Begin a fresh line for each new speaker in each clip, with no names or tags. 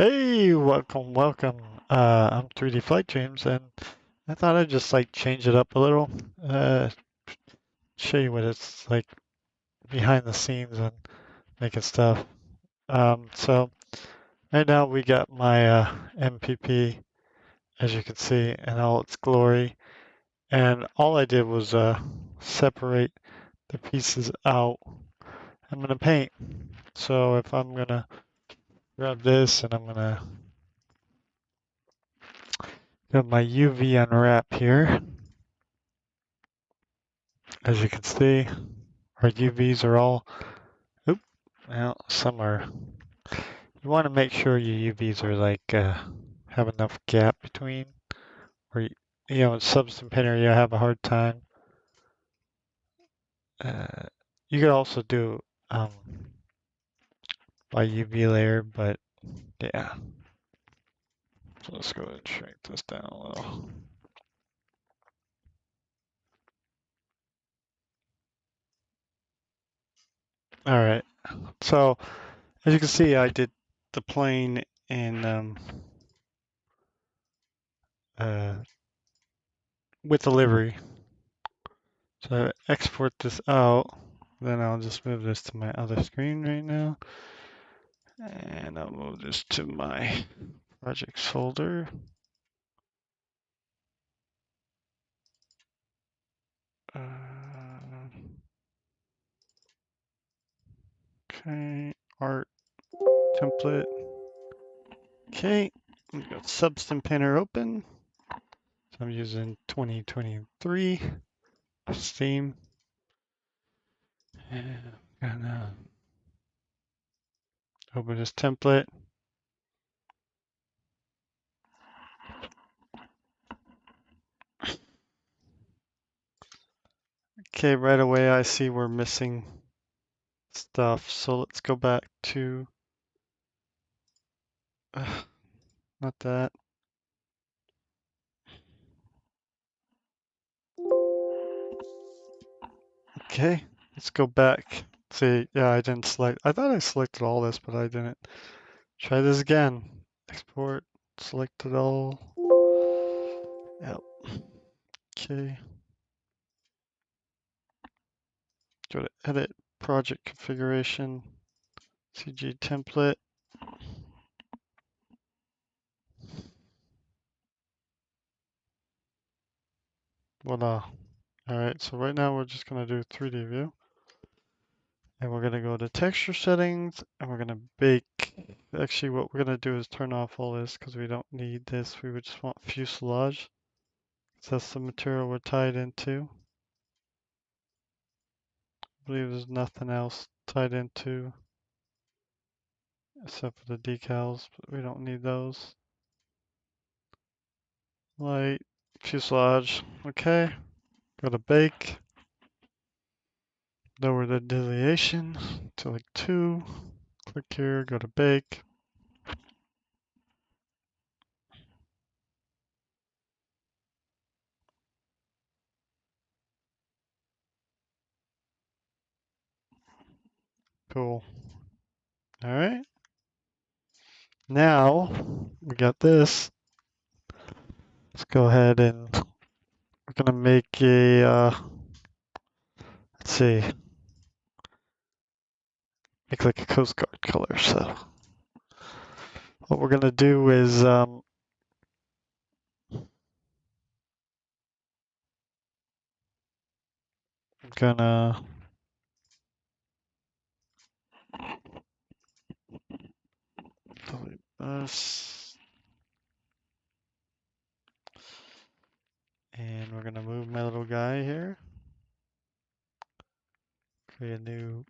Hey, welcome. I'm 3D Flight Dreams, and I thought I'd just like change it up a little, uh, show you what it's like behind the scenes and making stuff. So right now we got my MPP, as you can see, in all its glory, and all I did was separate the pieces out. I'm gonna paint. So if I'm gonna grab this and I'm gonna get my UV unwrap here. As you can see, our UVs are all, oop, well, some are, you want to make sure your UVs are like, have enough gap between, or, in substance painter, you have a hard time. Uh, you could also do, um, by UV layer, but yeah. So let's go ahead and shrink this down a little. All right. So as you can see, I did the plane in uh, with the livery. So I export this out, then I'll just move this to my other screen right now. And I'll move this to my projects folder. Okay, art, template. Okay, we've got Substance Painter open. So I'm using 2023 Steam. And I'm gonna open this template. Okay, right away I see we're missing stuff. So let's go back to, not that. Okay, let's go back. See, yeah, I didn't select. I thought I selected all this, but I didn't. Try this again. Export, select it all. Yep. Okay. Go to edit, project configuration, CG template. Voila. All right, so right now we're just gonna do 3D view. And we're gonna go to texture settings and we're gonna bake. Actually, what we're gonna do is turn off all this because we don't need this. We would just want fuselage. So that's the material we're tied into. I believe there's nothing else tied into except for the decals, but we don't need those. Light, fuselage, okay. Go to bake. Lower the deviation to like 2. Click here, go to bake. Cool. All right. Now we got this. Let's go ahead and we're gonna make a, let's see, make like a Coast Guard color. So what we're gonna do is, I'm gonna delete this. And we're gonna move my little guy here. Create a new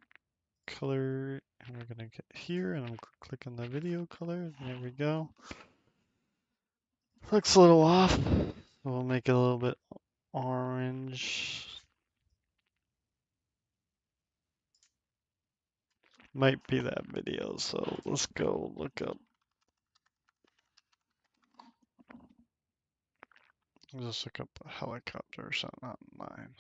color, and we're gonna get here, and I'm clicking the video color. There we go. Looks a little off. We'll make it a little bit orange. Might be that video, so let's go look up. Let's look up a helicopter or something online.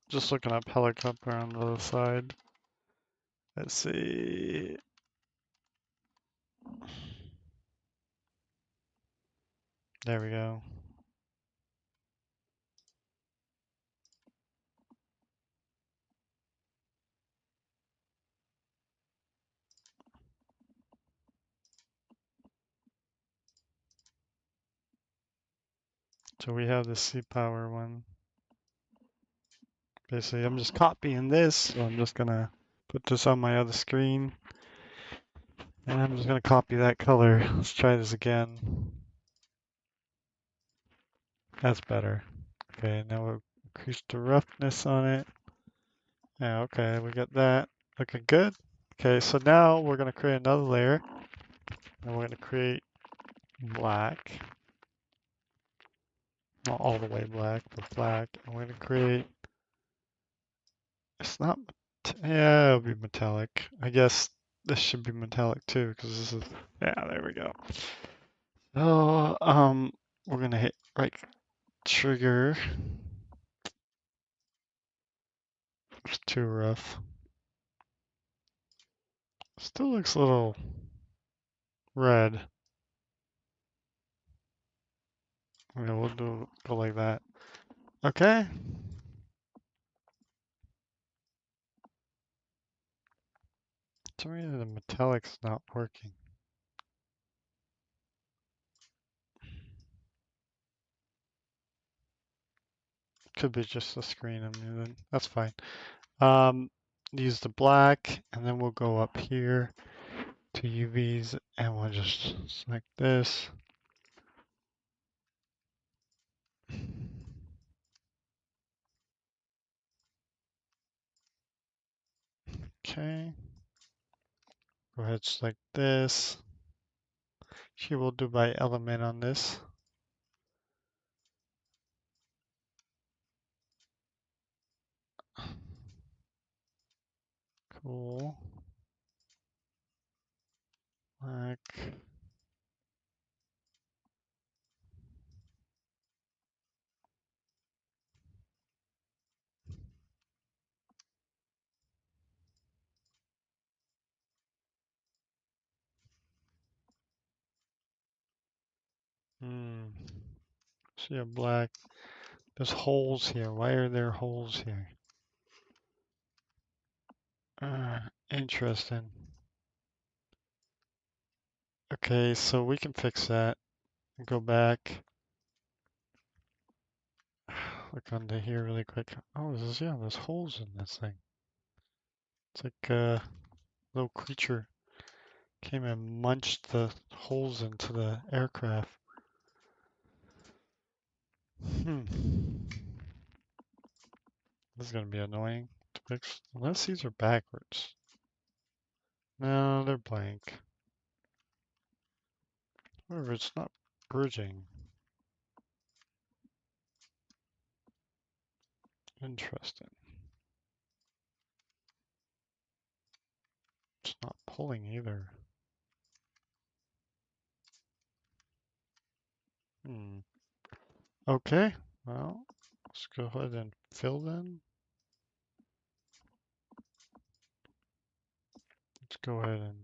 Just looking up helicopter on the other side. Let's see. There we go. So we have the sea power one. Basically, I'm just copying this, so I'm just gonna put this on my other screen. And I'm just gonna copy that color. Let's try this again. That's better. Okay, now we'll increase the roughness on it. Yeah, okay, we got that. Looking good. Okay, so now we're gonna create another layer. And we're gonna create black. Not all the way black, but black. And we're gonna create, it's not, yeah, it'll be metallic. I guess this should be metallic too, because this is, yeah, there we go. So, we're gonna hit right trigger. It's too rough. Still looks a little red. Yeah, we'll go like that. Okay. To me, the metallic's not working. Could be just the screen. I mean, that's fine. Use the black, and then we'll go up here to UVs, and we'll just select this. Okay. Go ahead, select this. She will do by element on this. Cool. Black. See a black. There's holes here. Why are there holes here? Interesting. Okay, so we can fix that. Go back. Look under here really quick. Oh, yeah, there's holes in this thing. It's like a little creature came and munched the holes into the aircraft. Hmm. This is gonna be annoying to fix. Unless these are backwards. No, they're blank. However, it's not bridging. Interesting. It's not pulling either. Okay, well, let's go ahead and fill then. Let's go ahead and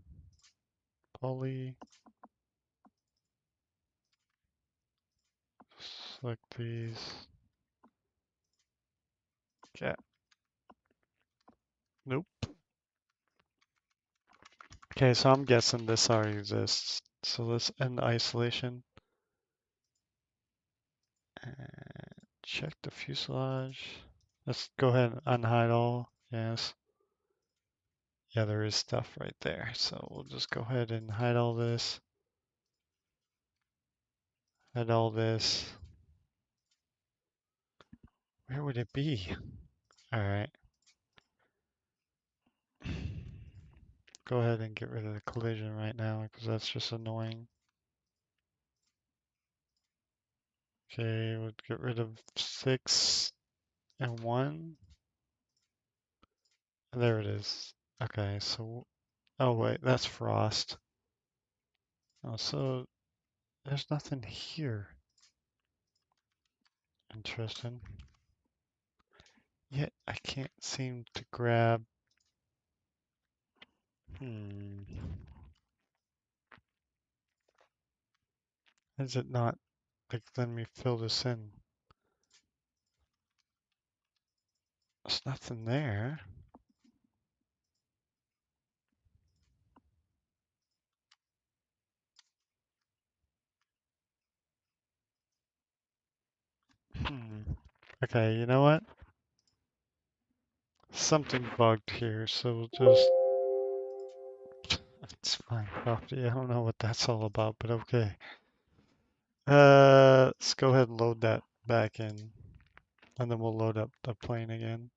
poly. Select these. Yeah. Nope. Okay, so I'm guessing this already exists. So let's end isolation. And check the fuselage. Let's go ahead and unhide all. Yes. Yeah, there is stuff right there. So we'll just go ahead and hide all this. Hide all this. Where would it be? All right. Go ahead and get rid of the collision right now because that's just annoying. Okay, we'll get rid of 6 and 1. There it is. Okay, so, oh wait, that's frost. Oh, so there's nothing here. Interesting. yet I can't seem to grab. Is it not like letting me fill this in? There's nothing there. Okay, you know what? Something bugged here, so we'll just. It's fine, property. I don't know what that's all about, but okay. Let's go ahead and load that back in, and then we'll load up the plane again.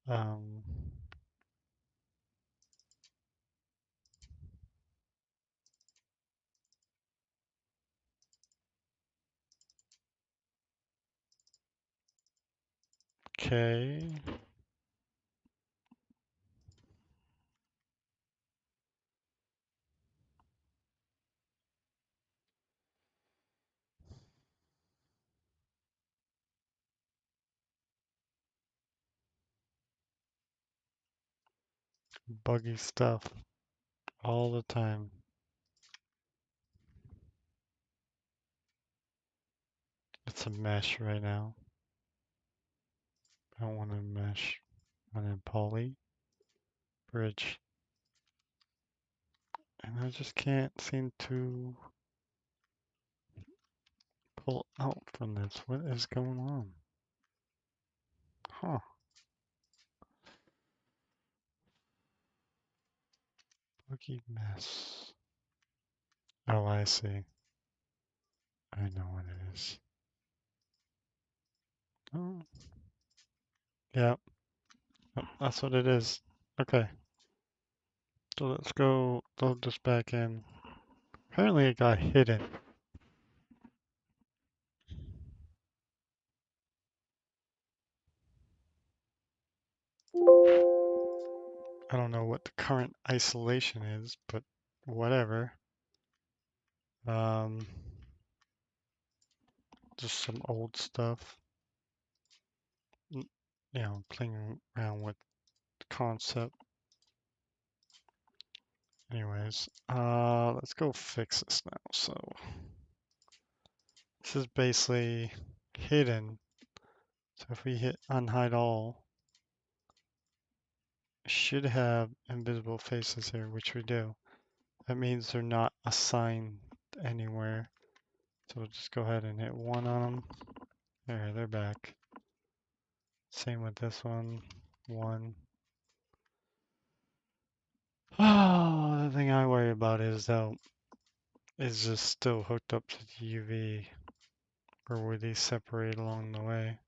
Um, okay. Buggy stuff all the time. It's a mesh right now. I don't want to mesh. I want to poly bridge. And I just can't seem to pull out from this. What is going on? Huh. Buggy mess. Oh, I see. I know what it is. Oh, yeah. Oh, that's what it is. Okay. So let's go load this back in. Apparently it got hidden. I don't know what the current isolation is, but whatever. Um, just some old stuff. You know, playing around with the concept. Anyways, let's go fix this now. So this is basically hidden. So if we hit unhide all, it should have invisible faces here, which we do. That means they're not assigned anywhere. So we'll just go ahead and hit one on them. There, they're back. Same with this one. One. Oh, the thing I worry about is though, is just still hooked up to the UV, or were these separate along the way?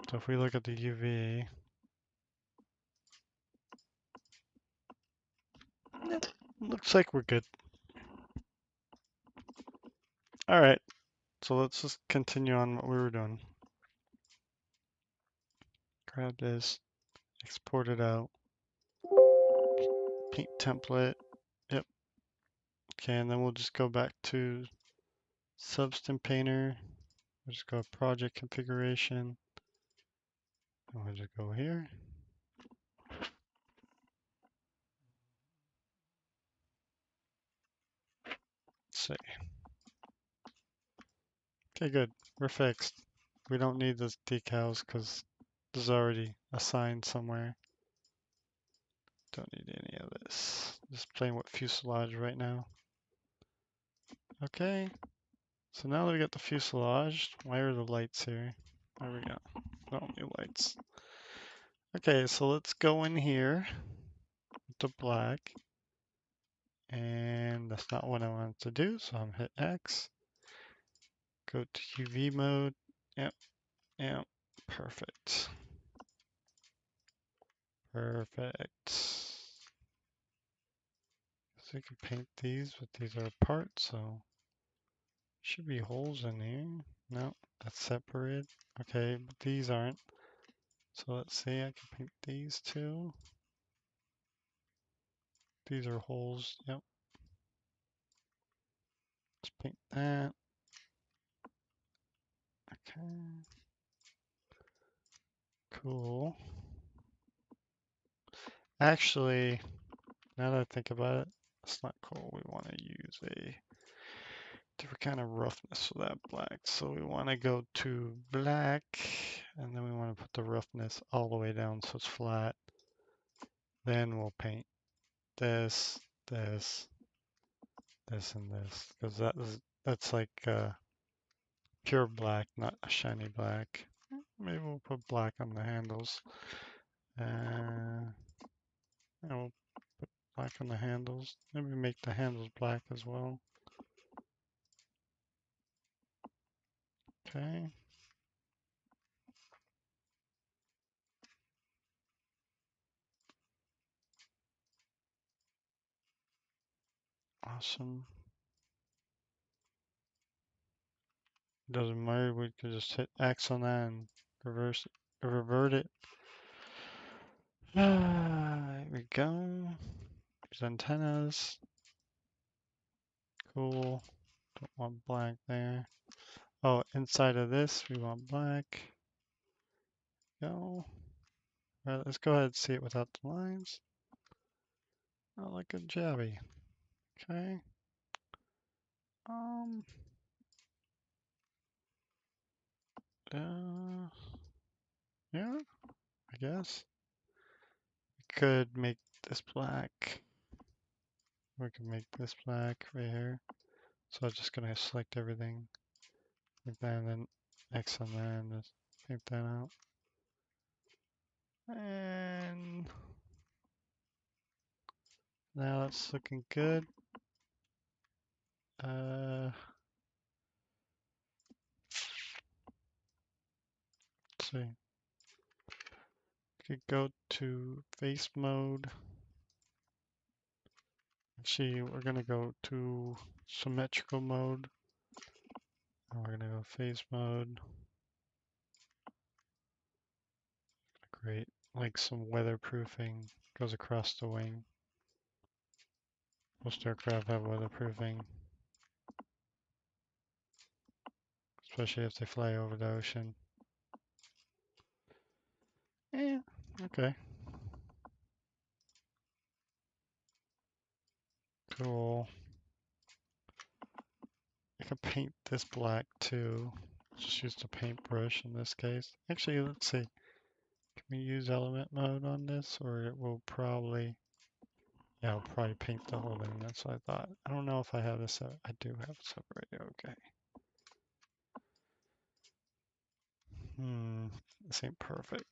So if we look at the UV, looks like we're good. All right, so let's just continue on what we were doing. Grab this, export it out, paint template. Yep. Okay, and then we'll just go back to Substance Painter. We'll just go project configuration. And we'll just go here. Let's see. Okay, good. We're fixed. We don't need those decals because this is already assigned somewhere. Don't need any of this. Just playing with fuselage right now. Okay. So now that we got the fuselage, why are the lights here? There we go. Oh, new lights. Okay, so let's go in here to black. And that's not what I wanted to do, so I'm hit X. Go to UV mode. Yep, yep. Perfect. Perfect. So you can paint these, but these are apart, so should be holes in here. No, that's separate. Okay, but these aren't. So let's see, I can paint these two. These are holes. Yep. Let's paint that. Okay. Cool. Actually, now that I think about it, it's not cool. We want to use a different kind of roughness for that black. So we want to go to black, and then we want to put the roughness all the way down so it's flat. Then we'll paint this, this, this, and this, because that's like pure black, not a shiny black. Maybe we'll put black on the handles. And we'll put black on the handles. Maybe make the handles black as well. Okay. Awesome. Doesn't matter, we could just hit X on that and revert it. There we go. There's antennas. Cool. Don't want black there. Oh, inside of this, we want black. Go. All right, let's go ahead and see it without the lines. Oh, like a jabby. Okay. Um. Yeah, I guess. We could make this black. We can make this black right here. So I'm just gonna select everything like that and then X on there and just paint that out. And now it's looking good. Let's see. Could go to face mode. Actually, we're gonna go to symmetrical mode. And we're gonna go face mode. Great. Like some weatherproofing goes across the wing. Most aircraft have weatherproofing, especially if they fly over the ocean. Yeah, okay. Cool. I can paint this black too. Just use the paintbrush in this case. Actually, let's see. Can we use element mode on this, or it will probably, yeah, I'll probably paint the whole thing. That's what I thought. I don't know if I have this. I do have it separated. Okay. This ain't perfect.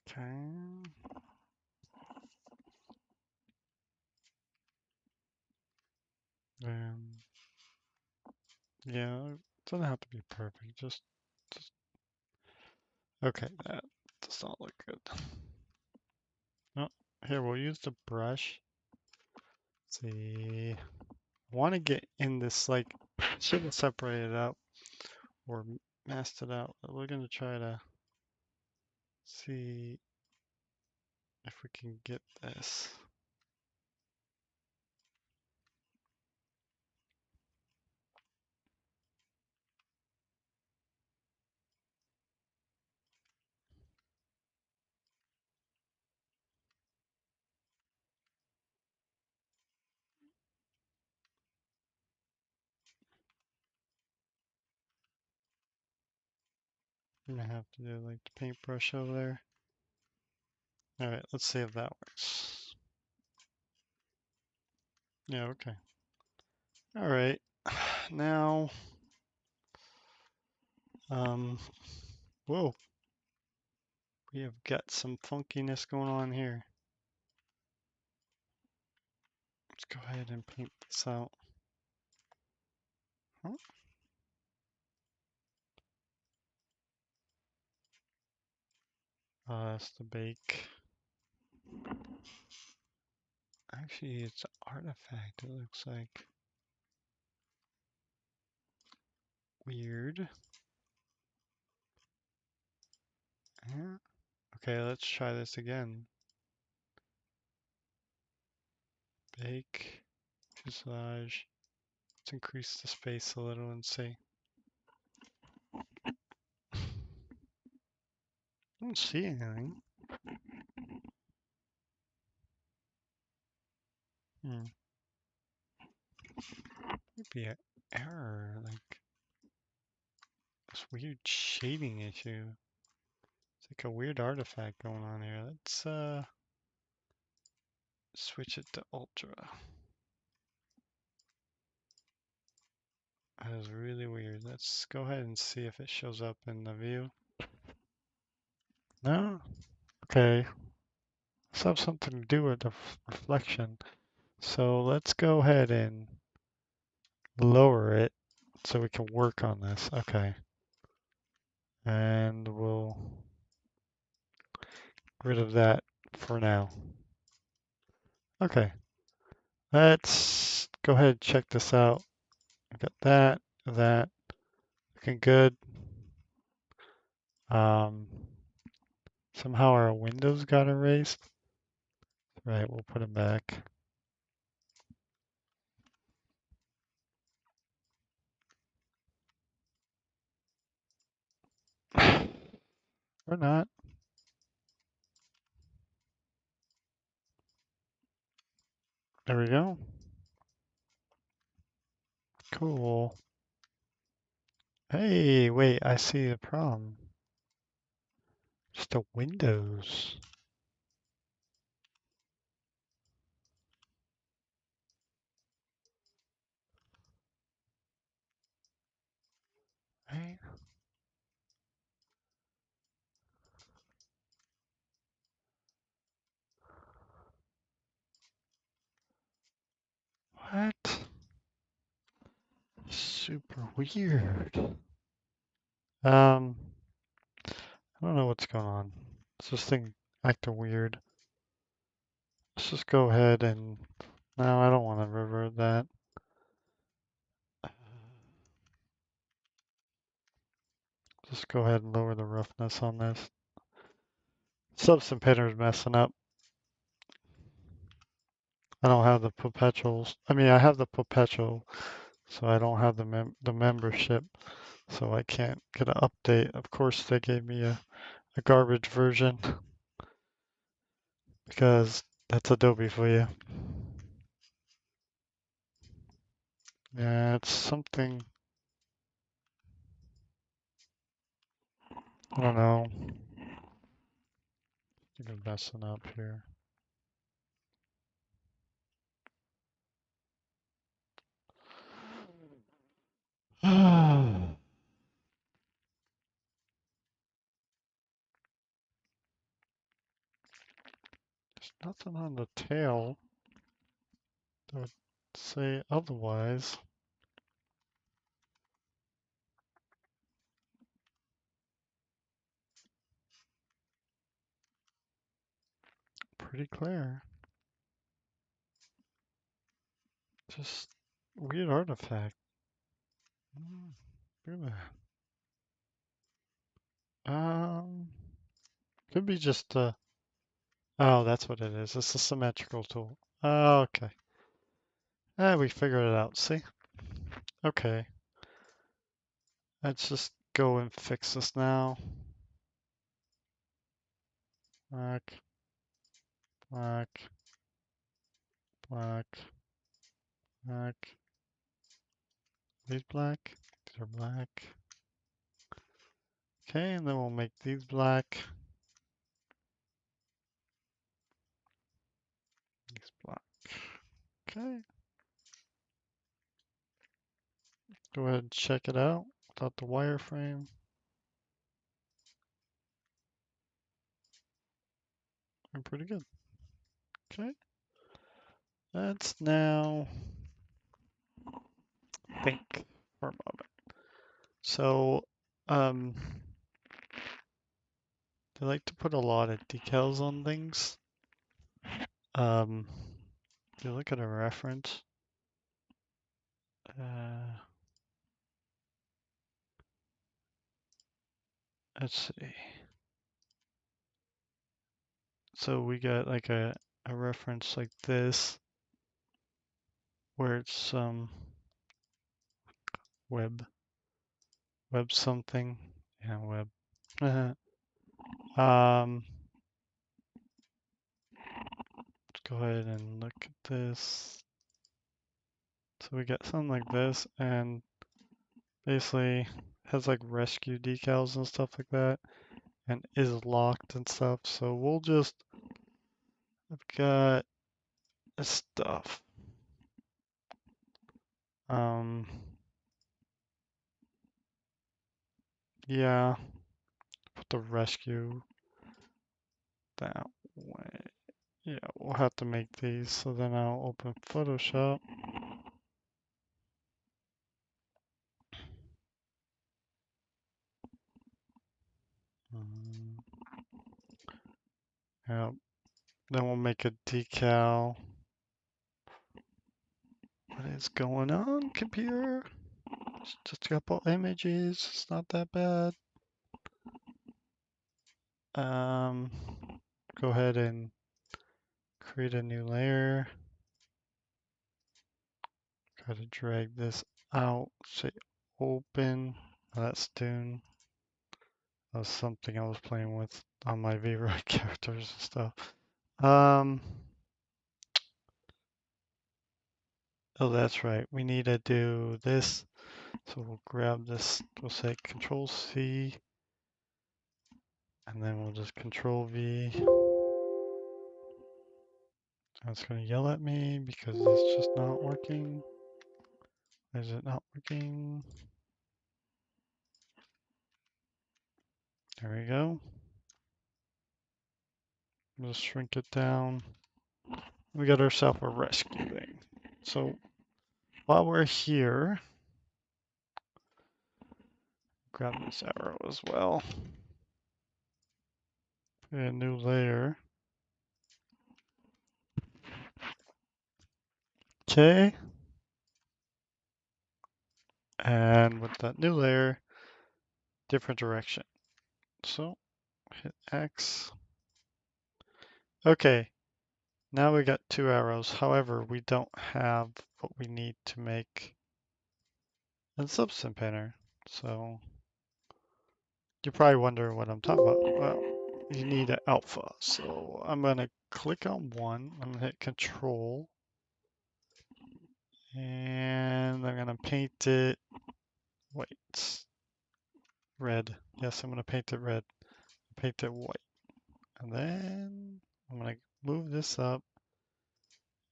Okay. Um, yeah, it doesn't have to be perfect. Just okay. That does not look good. No, here we'll use the brush. Let's see. I want to get in this like should have separated it out or masked it out. But we're gonna try to see if we can get this. I'm gonna have to do like the paintbrush over there. All right, let's see if that works. Yeah, okay. All right. Now, um, whoa, we have got some funkiness going on here. Let's go ahead and paint this out. Huh? That's the bake. Actually, it's an artifact, it looks like.
Weird. Yeah. Okay, let's try this again. Bake, fuselage. Let's increase the space a little and see. I don't see anything. Hmm. Maybe an error, like this weird shading issue. It's like a weird artifact going on here. Let's switch it to ultra. That is really weird. Let's go ahead and see if it shows up in the view.
No? Okay. This have something to do with the reflection. So let's go ahead and lower it so we can work on this. Okay. And we'll get rid of that for now. Okay. Let's go ahead and check this out. I got that, looking good. Um, Somehow our windows got erased. Right, we'll put them back. Or not. There we go. Cool. Hey, wait, I see a problem. Just the windows. Right? What? Super weird. I don't know what's going on. It's this thing acting weird. Let's just go ahead and, no, I don't want to revert that. Just go ahead and lower the roughness on this. Substance painter's messing up. I don't have the perpetuals. I mean, I have the perpetual, so I don't have the membership, so I can't get an update. Of course, they gave me a garbage version because that's Adobe for you. Yeah, it's something, I don't know. I think I'm messing up here. There's nothing on the tail that would say otherwise. Pretty clear. Just weird artifact. Look at that. Could be just oh, that's what it is. It's a symmetrical tool. Oh, okay. We figured it out. See? Okay. Let's just go and fix this now. Black, black, black, black. These black. These are black. Okay, and then we'll make these black. These black. Okay. Go ahead and check it out without the wireframe. I'm pretty good. Okay. Let's now think for a moment. So, um, they like to put a lot of decals on things. If you look at a reference, uh, let's see. So we got like a reference like this where it's some web something. Yeah, web. um, let's go ahead and look at this. So we got something like this, and basically has like rescue decals and stuff like that, and is locked and stuff. So I've got this stuff. Um, yeah, put the rescue that way. Yeah, we'll have to make these. So then I'll open Photoshop. Um, yeah, then we'll make a decal. What is going on, computer? It's just a couple images. It's not that bad. Um, go ahead and create a new layer. Try to drag this out. Say open. Oh, that's Dune. That was something I was playing with on my VRoid characters and stuff. Um, oh, that's right. We need to do this. So we'll grab this. We'll say Control C, and then we'll just Control V. And it's going to yell at me because it's just not working. Is it not working? There we go. Just shrink it down. We got ourselves a rescue thing. So while we're here, grab this arrow as well. Create a new layer. Okay. And with that new layer, different direction. So hit X. Okay. Now we got two arrows. However, we don't have what we need to make a substance painter. So you're probably wondering what I'm talking about. Well, you need an alpha. So I'm going to click on one. I'm going to hit Control. And I'm going to paint it white. Red. Yes, I'm going to paint it red. Paint it white. And then I'm going to move this up.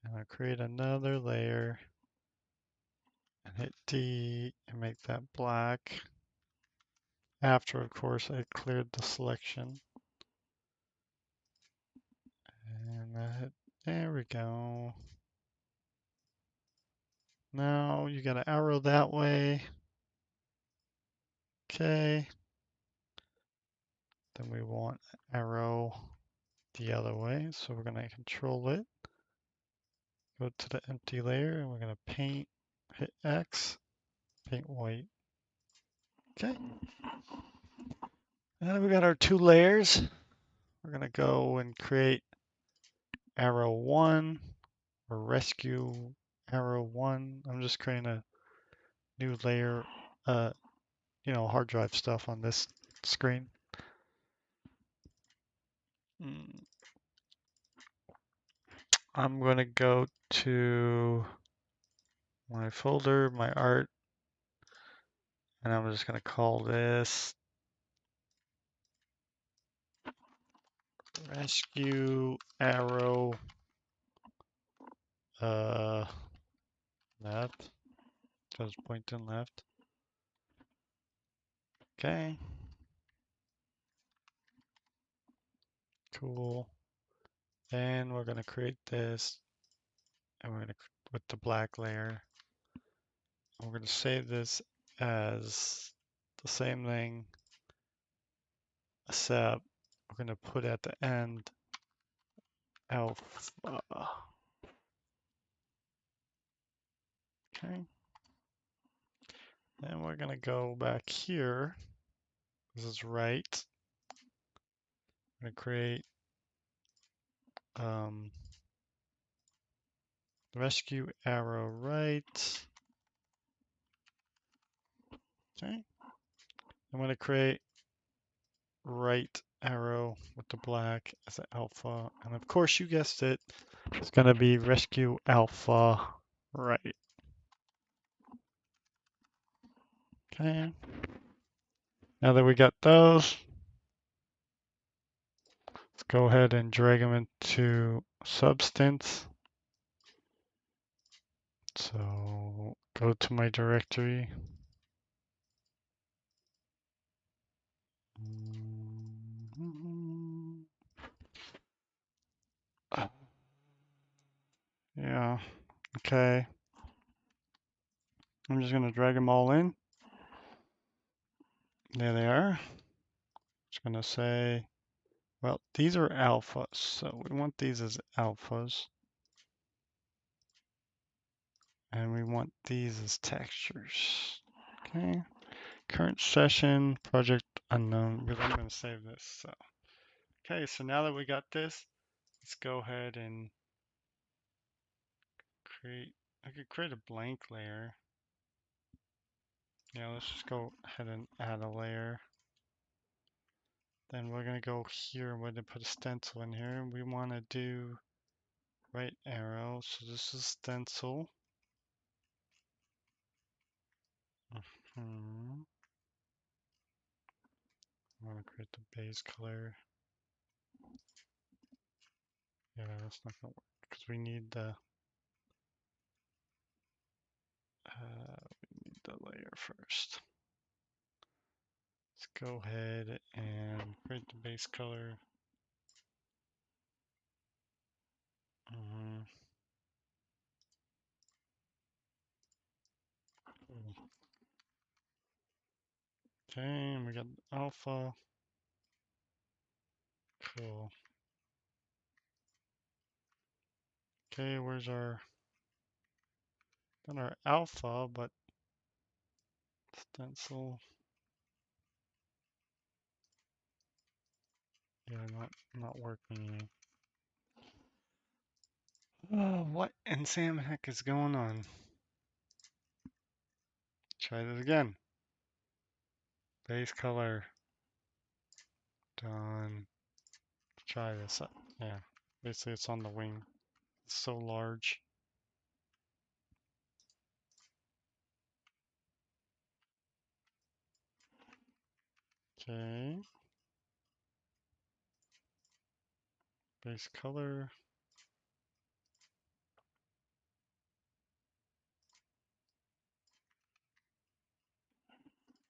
And I'll create another layer. And hit D and make that black. After, of course, I cleared the selection. And I hit, there we go. Now you got an arrow that way. Okay. Then we want an arrow the other way. So we're going to control it. Go to the empty layer and we're going to paint, hit X, paint white. Okay. And then we got our two layers. We're going to go and create arrow one or rescue arrow one. I'm just creating a new layer, hard drive stuff on this screen. I'm going to go to my folder, my art, and I'm just going to call this rescue arrow left. Just pointing left. Okay. Cool. Then we're going to create this, and we're going to, with the black layer, we're going to save this as the same thing, except we're going to put at the end alpha. Okay. Then we're going to go back here
This is right. I'm gonna create um, rescue arrow right. Okay. I'm gonna create right arrow with the black as an alpha. And of course, you guessed it, it's going to be rescue alpha right. Okay. Now that we got those, let's go ahead and drag them into Substance. So go to my directory. Yeah, okay. I'm just going to drag them all in. There they are. Just going to say, well, these are alphas, so we want these as alphas. And we want these as textures. Okay. Current session, project unknown, because I'm going to save this. So, okay, so now that we got this, let's go ahead and create, I could create a blank layer. Yeah, let's just go ahead and add a layer. Then we're going to go here and we're going to put a stencil in here. We want to do right arrow. So this is stencil. I'm going to create the base color. Yeah, that's not going to work because we need the layer first. Let's go ahead and create the base color. Mhm. Okay, and we got alpha. Cool. Okay, where's our, not our alpha, but stencil. Yeah, not working. Oh, what in Sam heck is going on? Try this again. Base color. Done. Try this. Yeah, basically it's on the wing. It's so large. Okay. Base color.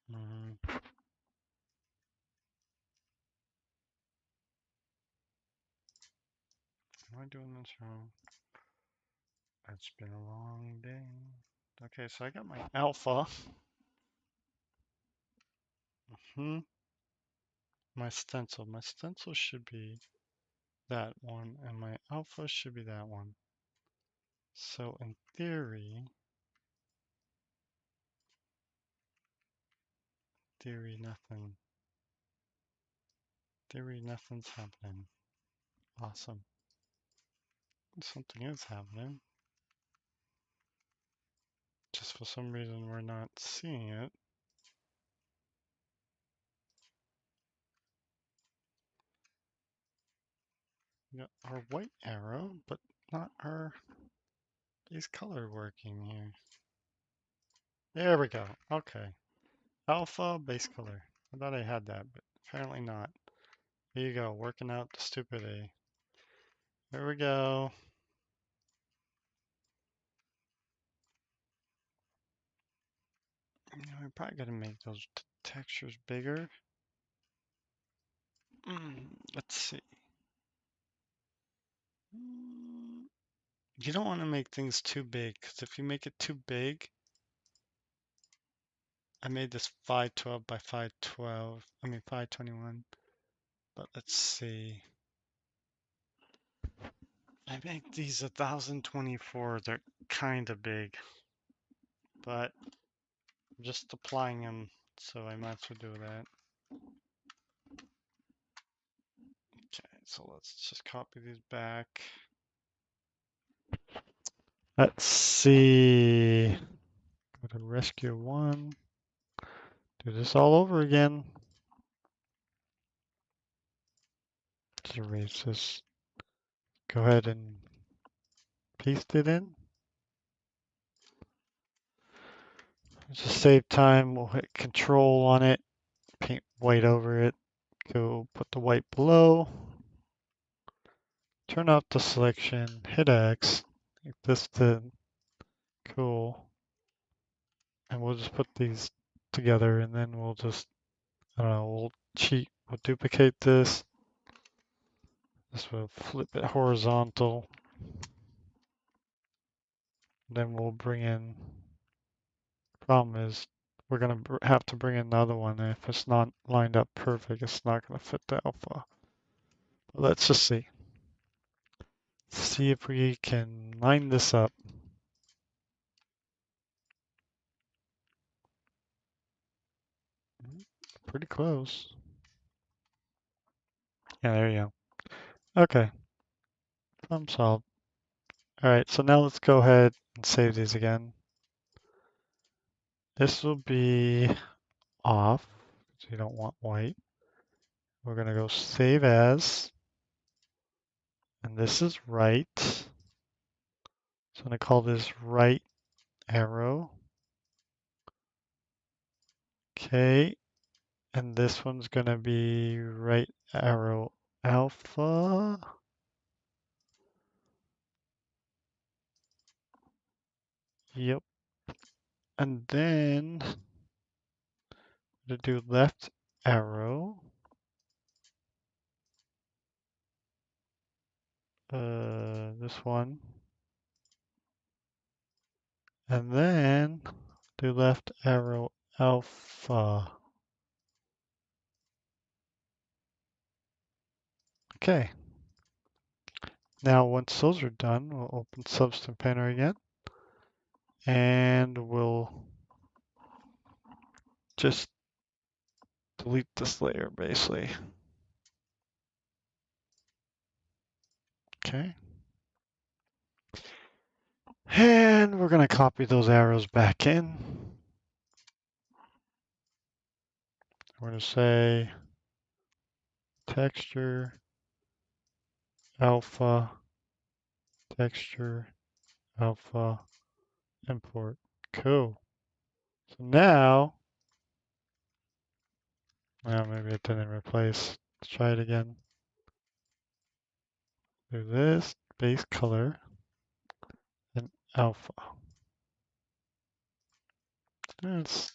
Mhm. Am I doing this wrong? It's been a long day. Okay, so I got my alpha. Hmm. My stencil. My stencil should be that one, and my alpha should be that one. So in theory, nothing. Theory, nothing's happening. Awesome. Something is happening. Just for some reason we're not seeing it. We got our white arrow, but not our base color working here. There we go. Okay. Alpha base color. I thought I had that, but apparently not. Here you go, working out the stupid A. There we go. We're probably gonna make those textures bigger. Let's see. You don't want to make things too big, because if you make it too big, I made this 512 by 512, I mean 521, but let's see. I make these 1024, they're kind of big, but I'm just applying them, so I might as well do that. So let's just copy these back.
Let's see. Go to rescue one. Do this all over again. Just erase this. Go ahead and paste it in. Just save time. We'll hit control on it. Paint white over it. Go put the white below. Turn off the selection. Hit X. Make this to cool. And we'll just put these together and then we'll just, I don't know, we'll cheat. We'll duplicate this. This will flip it horizontal. Then we'll bring in, problem is we're going to have to bring in another one. And if it's not lined up perfect, it's not going to fit the alpha. But let's just see. See if we can line this up. Pretty close. Yeah, there you go. Okay, problem solved. All right, so now let's go ahead and save these again. This will be off, because you don't want white. We're going to go save as, and this is right. So I'm going to call this right arrow. Okay, and this one's going to be right arrow alpha. Yep. And then to do left arrow. This one. And then do left arrow alpha. Okay. Now once those are done, we'll open Substance Painter again. And we'll just delete this layer basically. Okay. And we're going to copy those arrows back in. We're going to say texture, alpha, texture, alpha, import. Cool. So now, well, maybe it didn't replace. Let's try it again. Do this, base color, and alpha. It's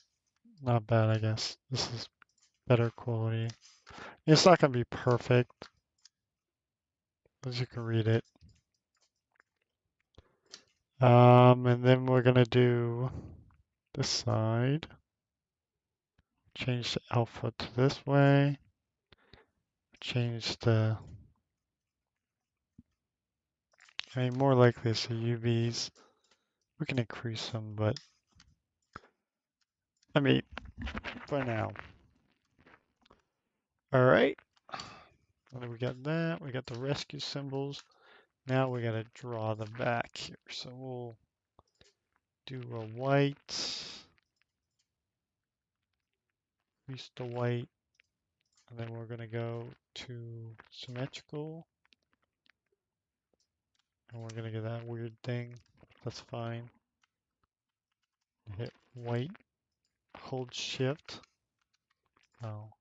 not bad, I guess. This is better quality. It's not going to be perfect, as you can read it. And then we're going to do this side. Change the alpha to this way. Change the, I mean, more likely it's the UVs. We can increase them, but I mean, for now. All right. And we got that. We got the rescue symbols. Now we got to draw the back here. So we'll do a white, increase the white, and then we're going to go to symmetrical. And we're going to get that weird thing. That's fine. Hit white, hold shift. Oh,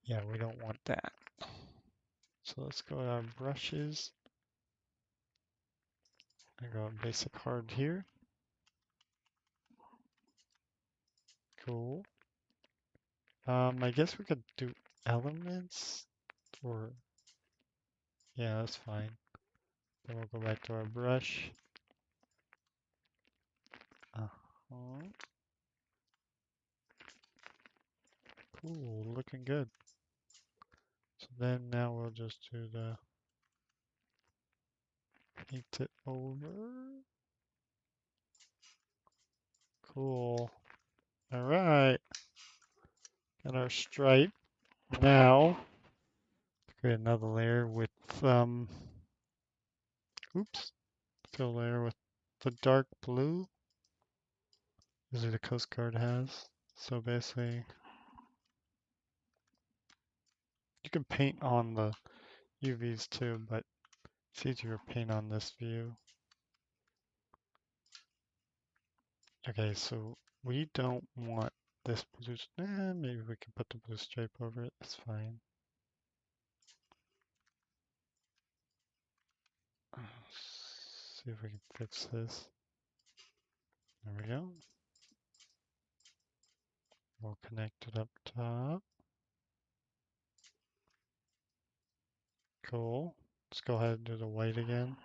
yeah, we don't want that. So let's go to our brushes. I go basic hard here. Cool. I guess we could do elements or, yeah, that's fine. Then we'll go back to our brush. Uh-huh. Cool, looking good. So then now we'll just do the paint it over. Cool. All right. Got our stripe. Now
create another layer with, oops, fill layer with the dark blue. Usually the Coast Guard has. So basically, you can paint on the UVs too, but it's easier to paint on this view. Okay, so we don't want this blue, maybe we can put the blue stripe over it, that's fine. See if we can fix this. There we go. We'll connect it up top. Cool. Let's go ahead and do the white again.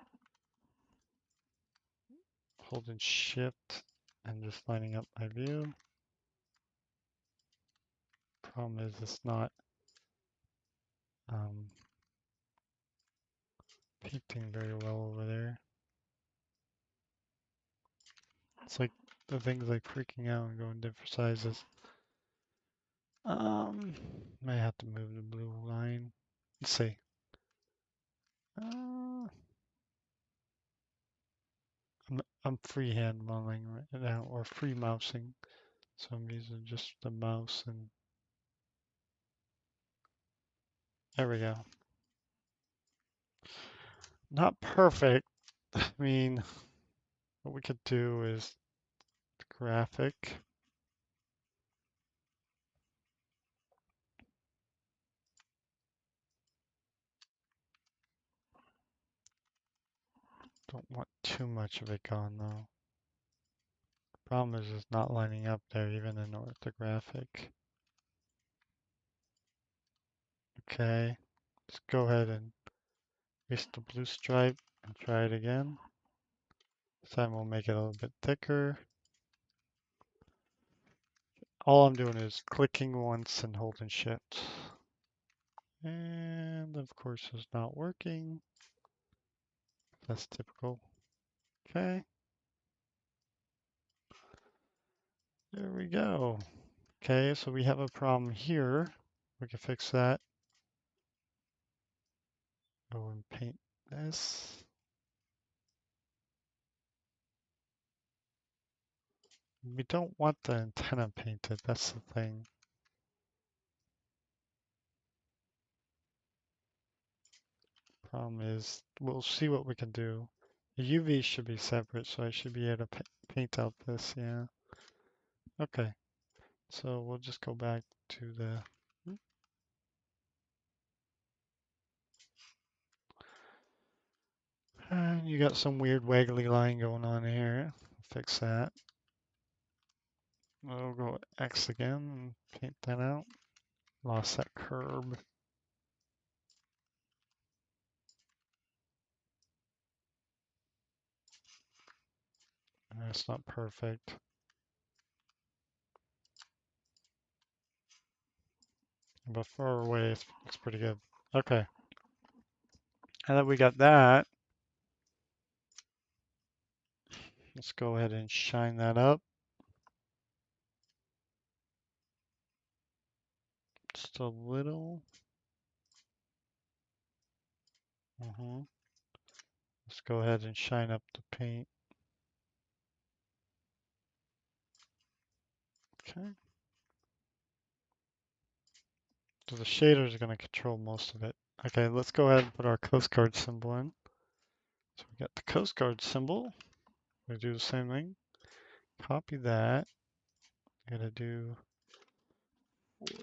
Holding shift and just lining up my view. Problem is it's not um, painting very well over there. It's like the thing's like freaking out and going different sizes. May have to move the blue line. Let's see. I'm freehand mulling right now, or free mousing. So I'm using just the mouse and there we go. Not perfect. I mean, what we could do is graphic. Don't want too much of it gone though. Problem is it's not lining up there even in orthographic. Okay, let's go ahead and erase the blue stripe and try it again. This time we'll make it a little bit thicker. All I'm doing is clicking once and holding shift. And of course it's not working. That's typical. Okay. There we go. Okay, so we have a problem here. We can fix that. Go and paint this. We don't want the antenna painted, that's the thing. Problem is, we'll see what we can do. The UV should be separate, so I should be able to paint out this, yeah. Okay, so we'll just go back to the... you got some weird waggly line going on here. Fix that. We'll go X again and paint that out. Lost that curb. That's not perfect. But far away, it's pretty good. Okay. Now that we got that, let's go ahead and shine that up. Just a little. Let's go ahead and shine up the paint. Okay. So the shader is going to control most of it. Okay, let's go ahead and put our Coast Guard symbol in. So we got the Coast Guard symbol. We do the same thing. Copy that. I'm going to do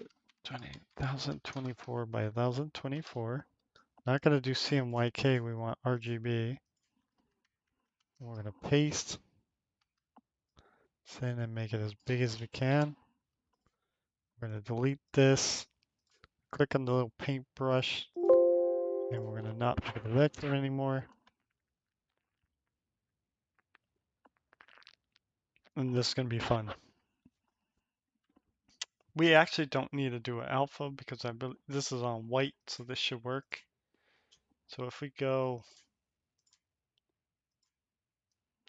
1024 by 1024. Not going to do CMYK, we want RGB. We're going to paste. Send and make it as big as we can. We're going to delete this. Click on the little paintbrush. And we're going to not make it a vector anymore. And this is going to be fun. We actually don't need to do an alpha because this is on white, so this should work. So if we go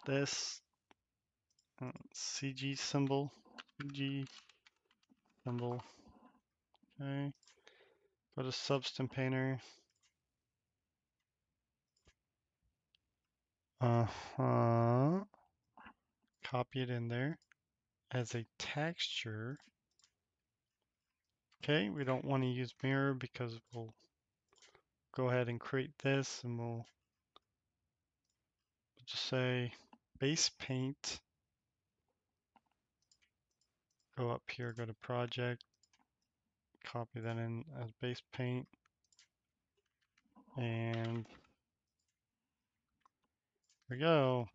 this CG symbol, CG symbol, okay, go to Substance Painter, Uh-huh. Copy it in there as a texture. Okay, we don't want to use mirror because we'll go ahead and create this and we'll just say base paint. Go up here, go to project, copy that in as base paint. And there we go.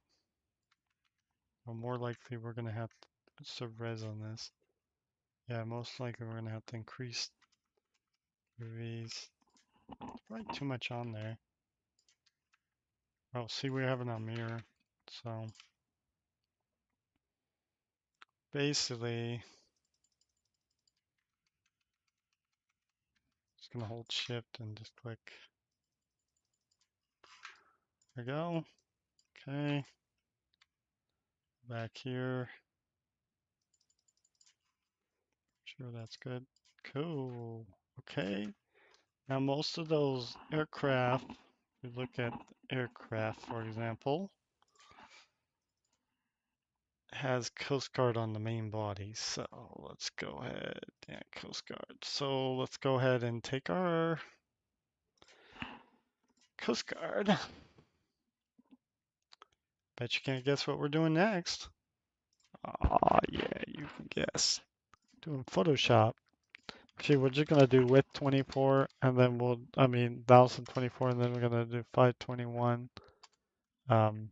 Well, more likely we're going to have to res on this. Yeah, most likely we're going to have to increase these. Probably too much on there. Oh, see, we have it on mirror. So basically, just going to hold shift and just click. There we go. Okay. Back here. Sure, that's good. Cool. Okay. Now, most of those aircraft, we look at aircraft, for example, has Coast Guard on the main body. So let's go ahead and Coast Guard. So let's go ahead and take our Coast Guard. Bet you can't guess what we're doing next. Oh, yeah, you can guess. Doing Photoshop. Okay, we're just gonna do width 24 and then 1024 and then we're gonna do 521. Um,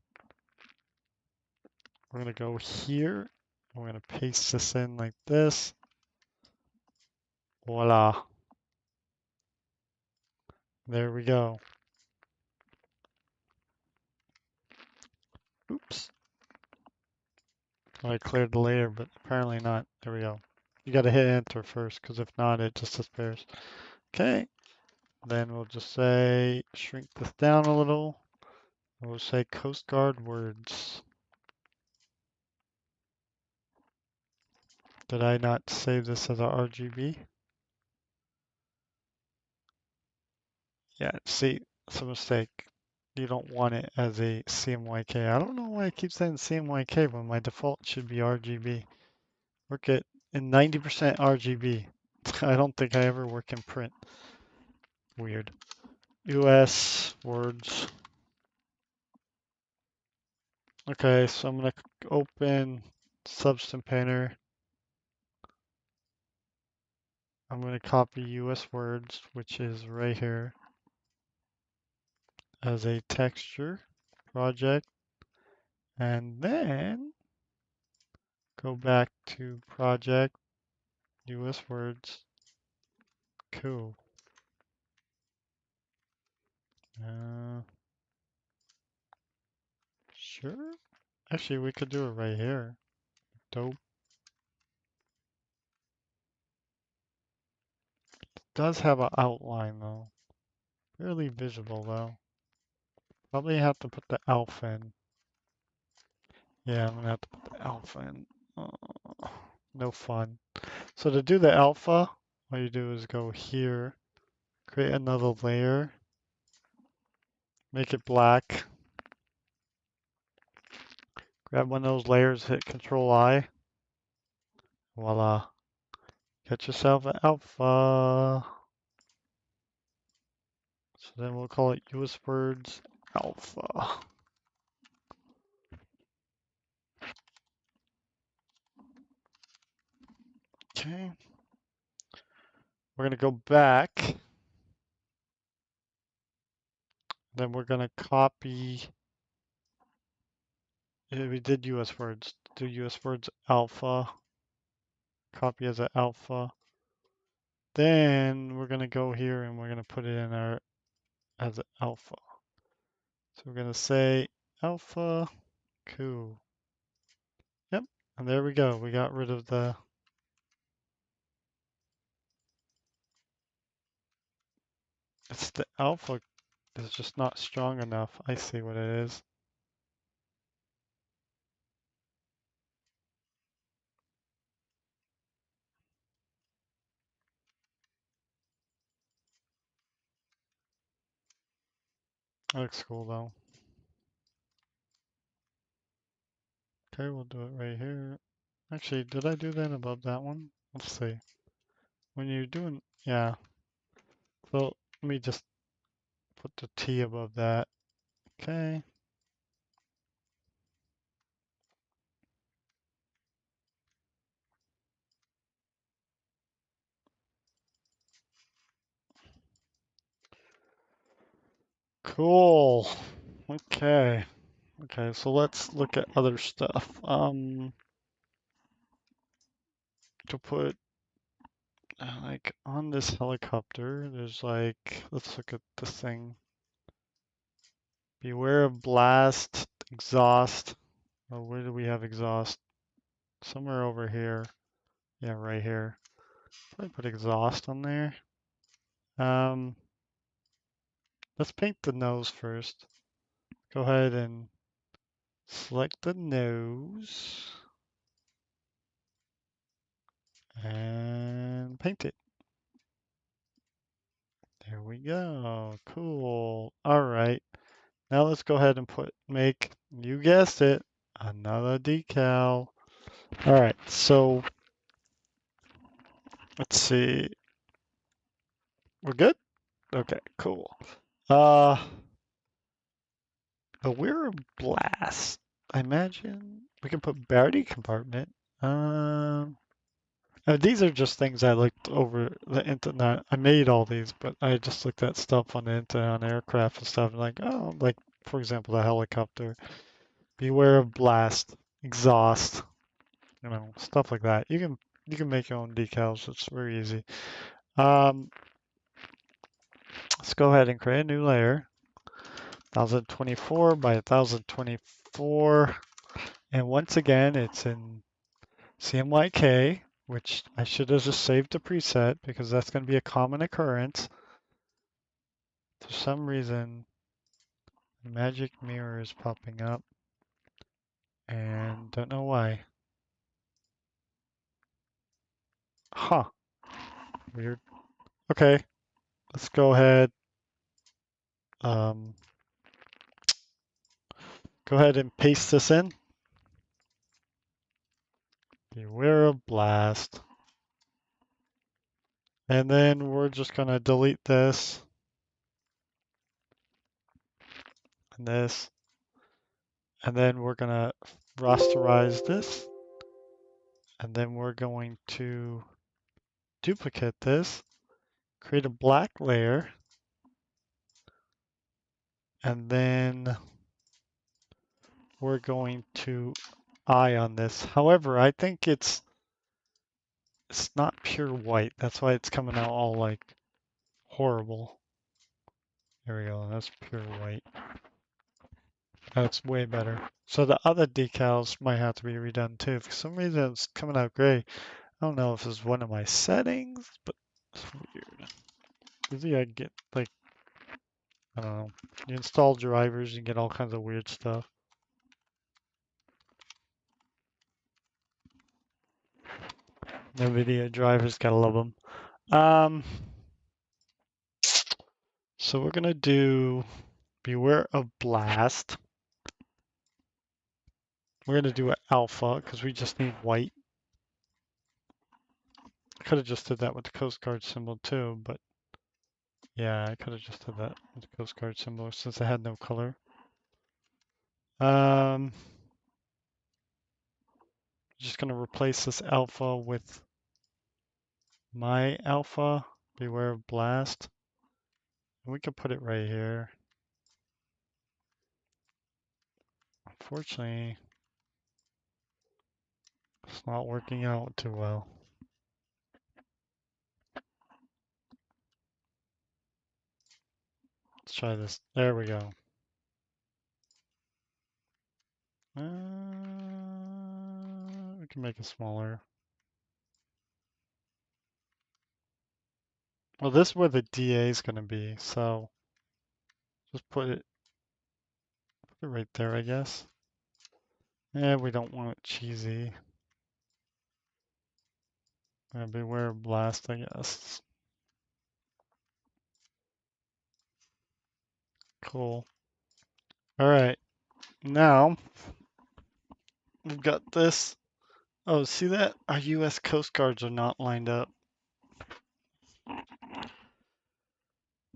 we're gonna go here. We're gonna paste this in like this. Voila. There we go. Oops. I cleared the layer, but apparently not. There we go. You gotta hit enter first, because if not, it just disappears. Okay. Then we'll just say, shrink this down a little. We'll say Coast Guard words. Did I not save this as a RGB? Yeah, see, it's a mistake. You don't want it as a CMYK. I don't know why I keep saying CMYK when my default should be RGB. Work it in 90% RGB. I don't think I ever work in print. Weird. US words. Okay, so I'm gonna open Substance Painter. I'm gonna copy US words, which is right here, as a texture project, and then go back to project, US words. Cool. Uh, sure. Actually, we could do it right here. Dope. Does have an outline though. Barely visible though. Probably have to put the alpha in. Yeah, I'm gonna have to put the alpha in. No fun. So to do the alpha, what you do is go here, create another layer, make it black, grab one of those layers, hit Control I, voila. Get yourself an alpha. So then we'll call it US words alpha. Okay. We're gonna go back. Then we're gonna copy. We did US words. Do US words alpha. Copy as an alpha. Then we're gonna go here and we're gonna put it in our as an alpha. So we're gonna say alpha. Cool. Yep. And there we go. We got rid of the. It's the alpha is just not strong enough. I see what it is. That looks cool though. Okay, we'll do it right here. Actually, did I do that above that one? Let's see. When you're doing, yeah. So let me just put the T above that. Okay. Cool. Okay. Okay, so let's look at other stuff. To put like on this helicopter, there's like, let's look at this thing. Beware of blast, exhaust. Oh, where do we have exhaust? Somewhere over here. Yeah, right here. Probably put exhaust on there. Um, let's paint the nose first. Go ahead and select the nose and paint it. There we go. Cool. All right. Now let's go ahead and make, you guessed it, another decal. All right. So let's see. We're good? Okay, cool. Uh, the Weir Blast. I imagine we can put Barity compartment. Um, these are just things I looked over the internet. I made all these, but I just looked at stuff on the internet on aircraft and stuff, and like, oh, like for example, the helicopter. Beware of blast, exhaust, stuff like that. You can make your own decals. It's very easy. Um, let's go ahead and create a new layer. 1024 by 1024. And once again, it's in CMYK, which I should have just saved the preset because that's going to be a common occurrence. For some reason, the magic mirror is popping up and don't know why. Huh, weird. Okay, let's go ahead. Um, go ahead and paste this in. Beware of blast. And then we're just going to delete this and this. And then we're going to rasterize this. And then we're going to duplicate this, create a black layer, and then we're going to eye on this. However, I think it's not pure white. That's why it's coming out all like horrible. There we go. That's pure white. That's way better. So the other decals might have to be redone too. For some reason, it's coming out gray. I don't know if it's one of my settings, but it's weird. Usually I get like, I don't know. You install drivers, you get all kinds of weird stuff. NVIDIA drivers, gotta love them. Um, so we're gonna do beware of blast. We're gonna do an alpha because we just need white. I could have just did that with the Coast Guard symbol too, but yeah, I could have just did that with the Coast Guard symbol since it had no color. Just gonna replace this alpha with my alpha. Beware of blast. And we could put it right here. Unfortunately, it's not working out too well. Let's try this. There we go. We can make it smaller. Well, this is where the DA is going to be, so just put it right there, I guess. Yeah, we don't want it cheesy. Beware of blast, I guess. Cool. All right, now we've got this. Oh, see that? Our U.S. Coast Guards are not lined up.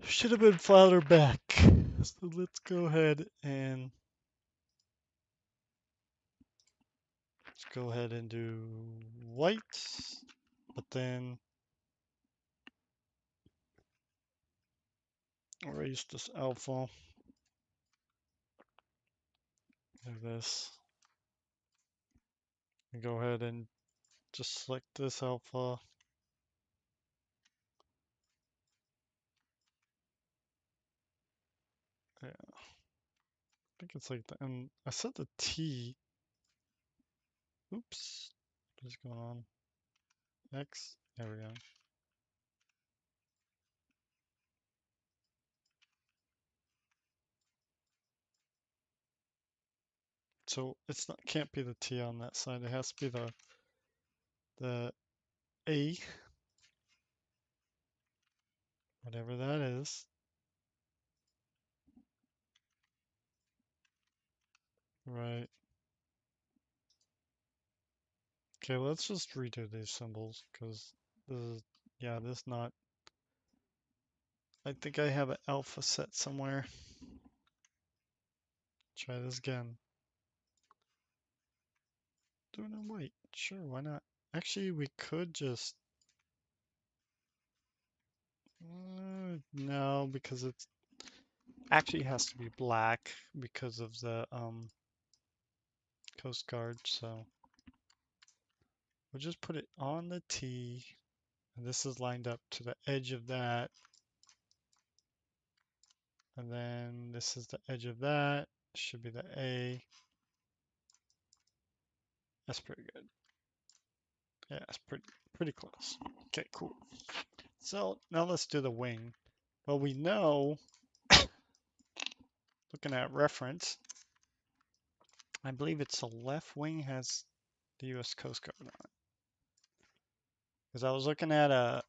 Should have been farther back. So let's go ahead and do white, but then erase this alpha. Do this. And go ahead and just select this alpha. Yeah, I think it's like that. And I set the T. Oops. What is going on? X. There we go. So it's not, can't be the T on that side. It has to be the A, whatever that is. Right. Okay, let's just redo these symbols because this is, yeah, this not, I think I have an alpha set somewhere. Try this again. Do it in white. Sure, why not? Actually, we could just, no, because it's actually has to be black because of the Coast Guard. So we'll just put it on the T. And this is lined up to the edge of that. And then this is the edge of that. Should be the A. That's pretty good. Yeah, it's pretty close. Okay, cool. So now let's do the wing. Well, we know, looking at reference, I believe it's the left wing has the U.S. Coast Guard on it. Because I was looking at the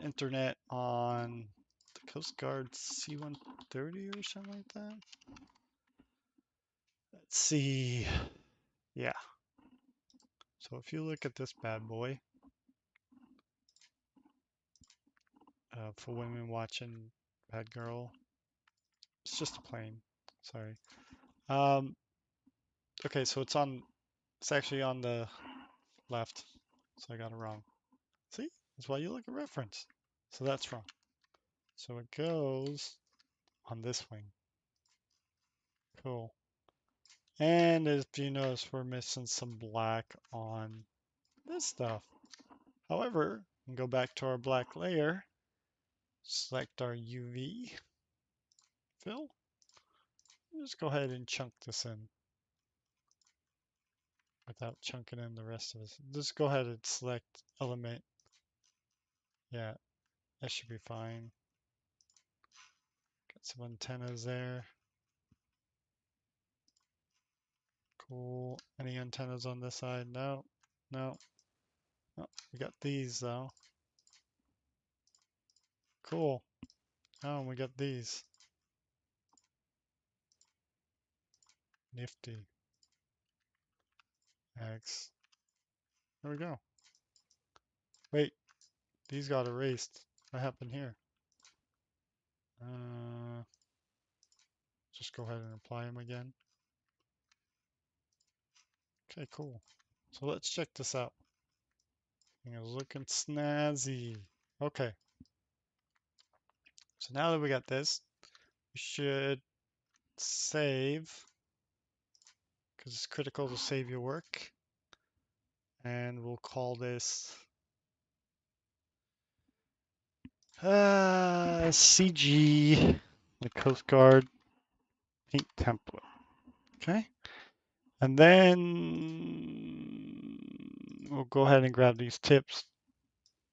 internet on the Coast Guard C-130 or something like that. Let's see. Yeah. So if you look at this bad boy, for women watching Bad Girl, it's just a plane. Sorry. Um, okay, so it's actually on the left. So I got it wrong. See? That's why you look at reference. So that's wrong. So it goes on this wing. Cool. And as you notice, we're missing some black on this stuff. However, we can go back to our black layer, select our UV fill, and just go ahead and chunk this in without chunking in the rest of it. Just go ahead and select element. Yeah, that should be fine. Got some antennas there. Cool. Any antennas on this side? No, no. Oh, we got these though. Cool. Oh, we got these. Nifty. X. There we go. Wait, these got erased. What happened here? Uh, just go ahead and apply them again. Okay, cool. So let's check this out. It's looking snazzy. Okay, so now that we got this, we should save, because it's critical to save your work. And we'll call this CG, the Coast Guard paint template. Okay, and then we'll go ahead and grab these tips.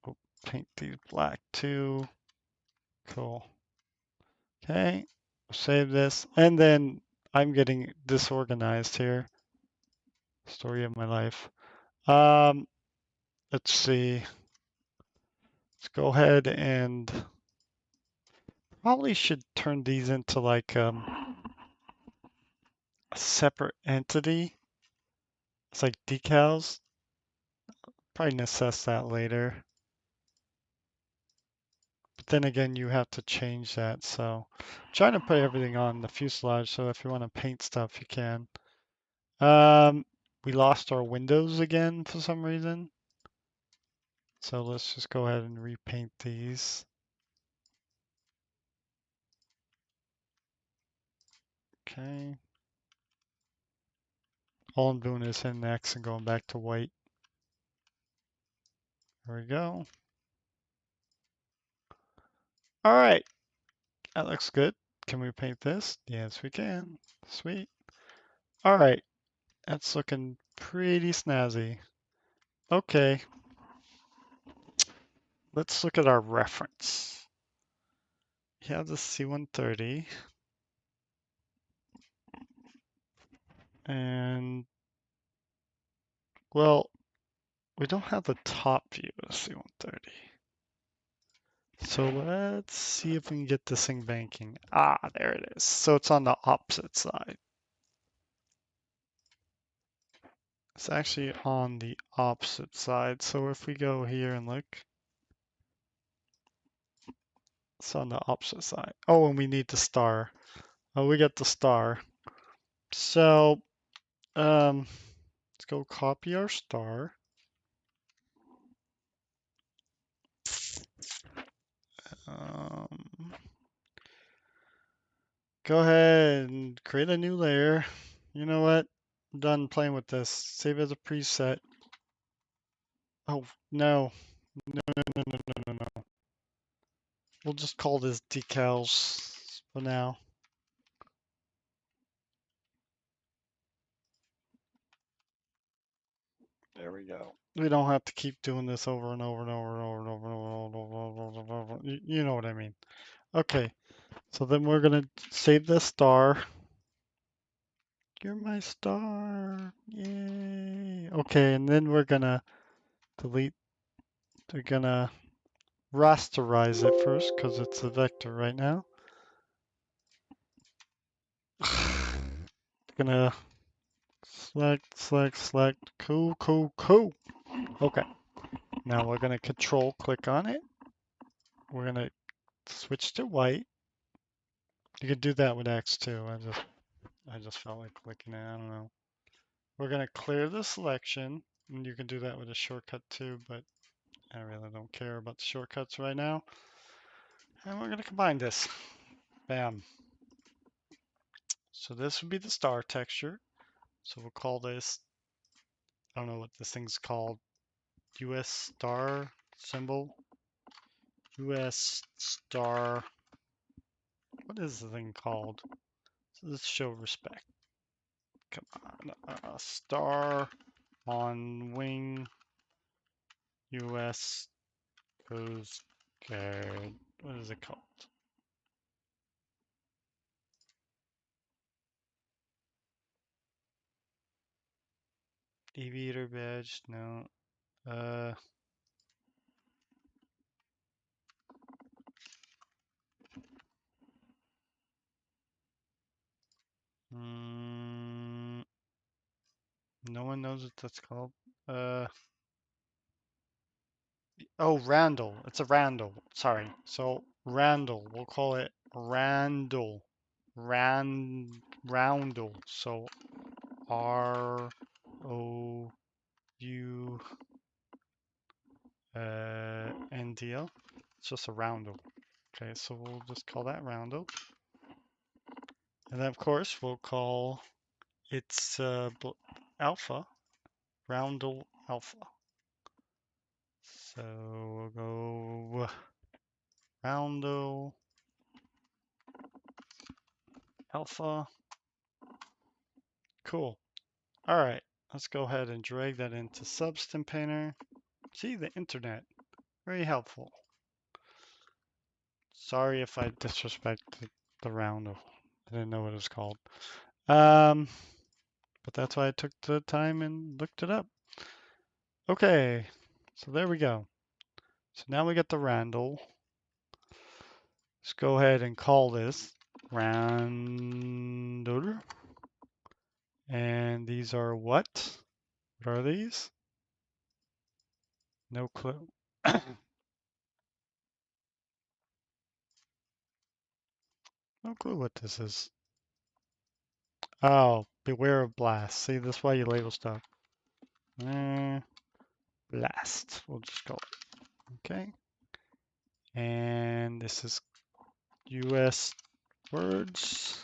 We'll paint these black too. Cool. Okay, save this. And then I'm getting disorganized here. Story of my life. Let's see. Let's go ahead and probably should turn these into like a separate entity.
It's like decals. Probably assess that later. But then again, you have to change that. So I'm trying to put everything on the fuselage. So if you want to paint stuff, you can. Um, we lost our windows again for some reason. So let's just go ahead and repaint these. Okay. All I'm doing is hitting X and going back to white. There we go. All right. That looks good. Can we paint this? Yes, we can. Sweet. All right. That's looking pretty snazzy. Okay. Let's look at our reference. We have the C-130. And, well, we don't have the top view of the C-130. So let's see if we can get this thing banking. Ah, there it is. So it's on the opposite side. It's actually on the opposite side. So if we go here and look, it's on the opposite side. Oh, and we need the star. Oh, we got the star. So, let's go copy our star. Um, Go ahead and create a new layer. You know what? I'm done playing with this. Save as a preset. Oh, no. No, no, no, no, no, no, no. We'll just call this decals for now. There we go. We don't have to keep doing this over and over and over and over and over and over and over. You know what I mean. Okay, so then we're gonna save this star. You're my star. Yay. Okay, and then we're gonna delete. We're gonna rasterize it first because it's a vector right now. Gonna select, select, select. Cool, cool, cool. Okay. Now we're gonna control click on it. We're gonna switch to white. You could do that with X too. I just felt like clicking it. I don't know. We're gonna clear the selection, and you can do that with a shortcut too, but I really don't care about the shortcuts right now. And we're gonna combine this. Bam. So this would be the star texture. So we'll call this, I don't know what this thing's called, US star symbol. US star, what is the thing called? So let's show respect. Come on, star on wing, US Coast Guard. What is it called? Aviator badge? No. Uh, mm, no one knows what that's called. Uh, oh, Randall. It's a Randall. Sorry. So Randall. We'll call it Randall. Roundel. So ROUNDL. It's just a roundel. Okay, so we'll just call that roundel. And then of course we'll call its alpha roundel alpha. So we'll go roundel alpha. Cool. All right, let's go ahead and drag that into Substance Painter. See, the internet, very helpful. Sorry if I disrespected the roundel. I didn't know what it was called. Um, but that's why I took the time and looked it up. Okay, so there we go. So now we got the roundel. Let's go ahead and call this roundel. And these are what?
What are these? No clue. No clue what this is. Oh, beware of blast. See, that's why you label stuff. Eh, blast. We'll just go. Okay. And this is US words.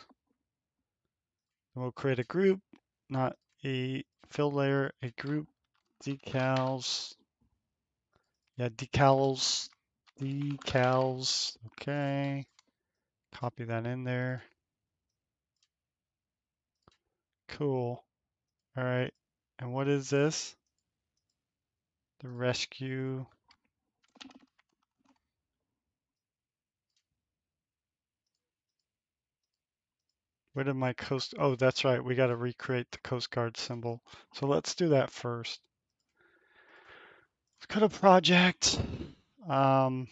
And we'll create a group, not a fill layer, a group. Decals. Yeah, decals. Decals. Okay. Copy that in there. Cool. All right. And what is this? The rescue. Where did my coast? Oh, that's right. We got to recreate the Coast Guard symbol. So let's do that first. Let's go to project. Um,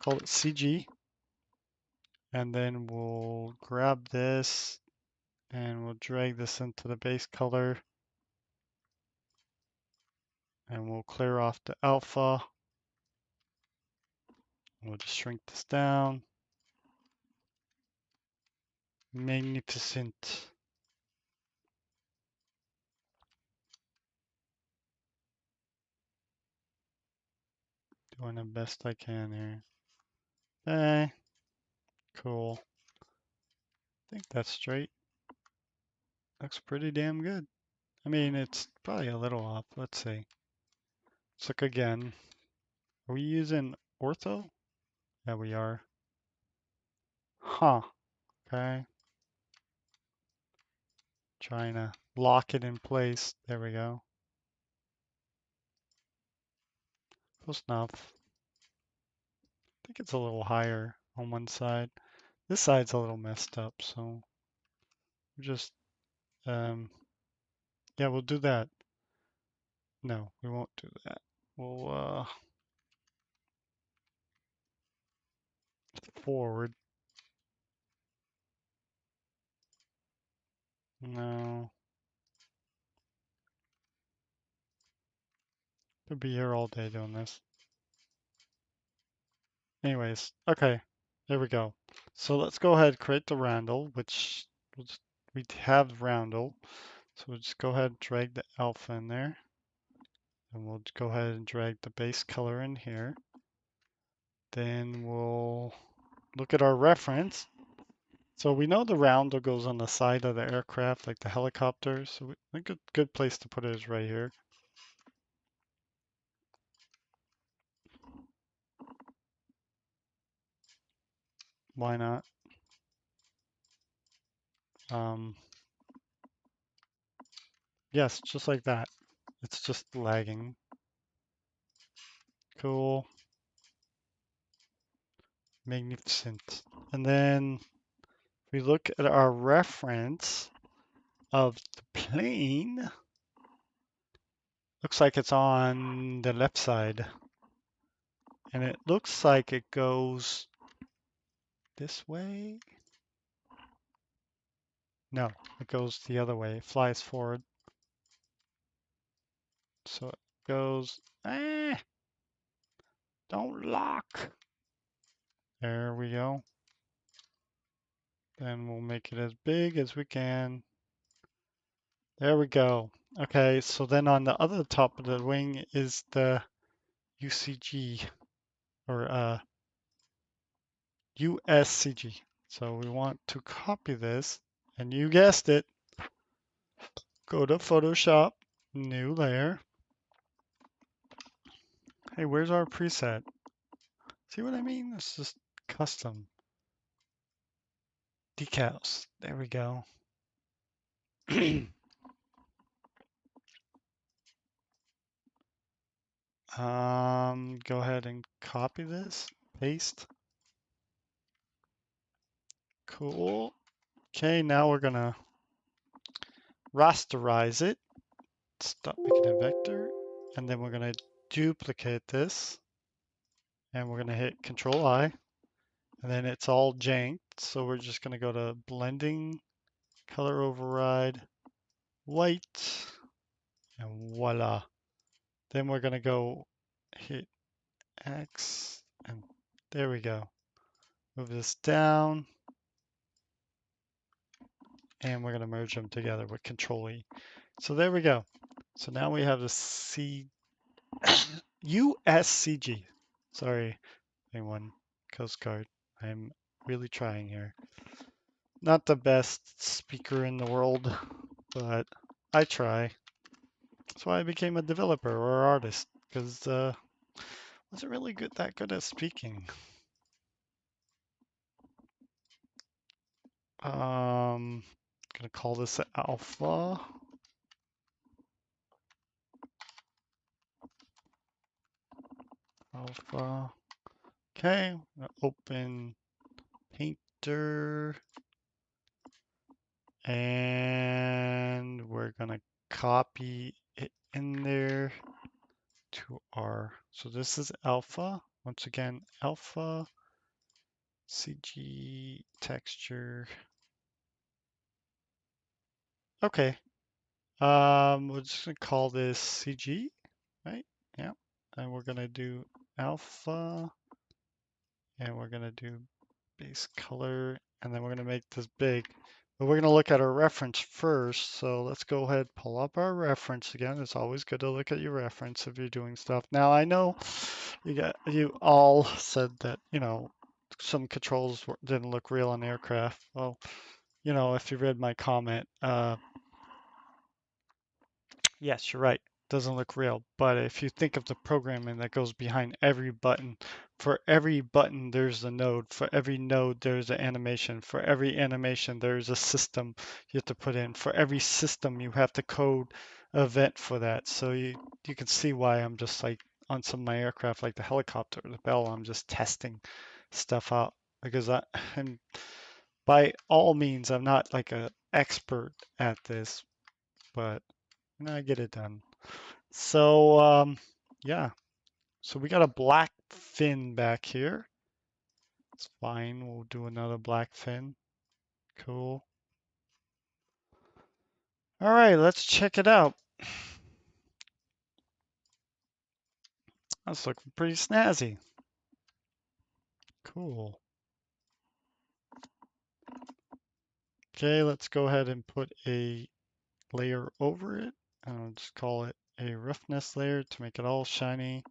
Call it CG. And then we'll grab this and we'll drag this into the base color. And we'll clear off the alpha. We'll just shrink this down. Magnificent. Doing the best I can here. Okay, cool. I think that's straight. Looks pretty damn good. I mean, it's probably a little off. Let's see. Let's look again. Are we using ortho? Yeah, we are. Huh. Okay. Trying to lock it in place. There we go. Close enough. I think it's a little higher on one side. This side's a little messed up, so just, um, yeah, we'll do that. No, we won't do that. We'll, forward. No. Could be here all day doing this. Anyways, okay, there we go. So let's go ahead and create the roundel, which we have roundel. So we'll just go ahead and drag the alpha in there. And we'll go ahead and drag the base color in here. Then we'll look at our reference. So we know the roundel goes on the side of the aircraft, like the helicopter. So a good place to put it is right here. Why not? Um, yes, just like that. It's just lagging. Cool. Magnificent. And then if we look at our reference of the plane, looks like it's on the left side. And it looks like it goes this way. No, it goes the other way. It flies forward. So it goes, don't lock. There we go. Then we'll make it as big as we can. There we go. Okay, so then on the other top of the wing is the UCG or USCG. So we want to copy this, and you guessed it, go to Photoshop, new layer. Hey, where's our preset? See what I mean? It's just custom. Decals. There we go. Go ahead and copy this, paste. Cool. Okay, now we're gonna rasterize it. Stop making a vector. And then we're gonna duplicate this. And we're gonna hit Control I. And then it's all janked. So we're just gonna go to blending, color override, white, and voila. Then we're gonna go hit X, and there we go. Move this down, and we're gonna merge them together with Control E. So there we go. So now we have the USCG. Sorry, anyone, Coast Guard. I'm really trying here. Not the best speaker in the world, but I try. That's why I became a developer or artist, because wasn't really that good at speaking. Gonna call this alpha. Alpha. Okay, open painter, and we're gonna copy it in there to our. So this is alpha. Once again, alpha CG texture. Okay. We're just gonna call this CG, right? Yeah. And we're gonna do alpha, and we're gonna do base color, and then we're gonna make this big. But we're gonna look at our reference first. So let's go ahead, pull up our reference again. It's always good to look at your reference if you're doing stuff. Now I know you all said that, some controls didn't look real on aircraft. Well, if you read my comment, yes, you're right. Doesn't look real. But if you think of the programming that goes behind every button, for every button there's a node. For every node there's an animation. For every animation there's a system you have to put in. For every system you have to code an event for that. So you can see why I'm just like on some of my aircraft, like the helicopter, the Bell, I'm just testing stuff out because and by all means I'm not like an expert at this, but I get it done. So, yeah. So we got a black fin back here. It's fine. We'll do another black fin. Cool. All right, let's check it out. That's looking pretty snazzy. Cool. Okay, let's go ahead and put a layer over it. I'll just call it a roughness layer to make it all shiny,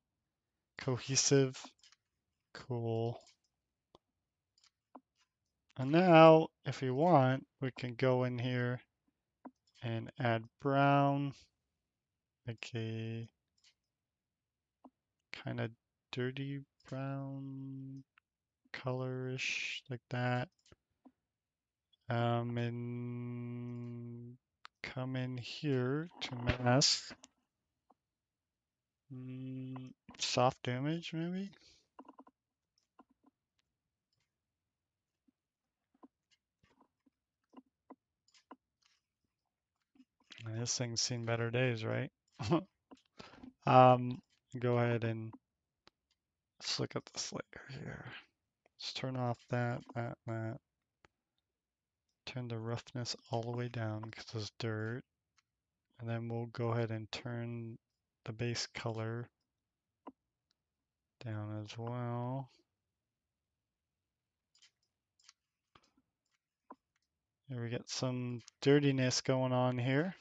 cohesive. Cool. And now, if we want, we can go in here and add brown, make a kind of dirty brown colorish like that. And come in here to mask. Soft image maybe. This thing's seen better days, right? um, Go ahead and let's look at this layer here. Let's turn off that. Turn the roughness all the way down because it's dirt. And then we'll go ahead and turn the base color down as well. Here we get some dirtiness going on here.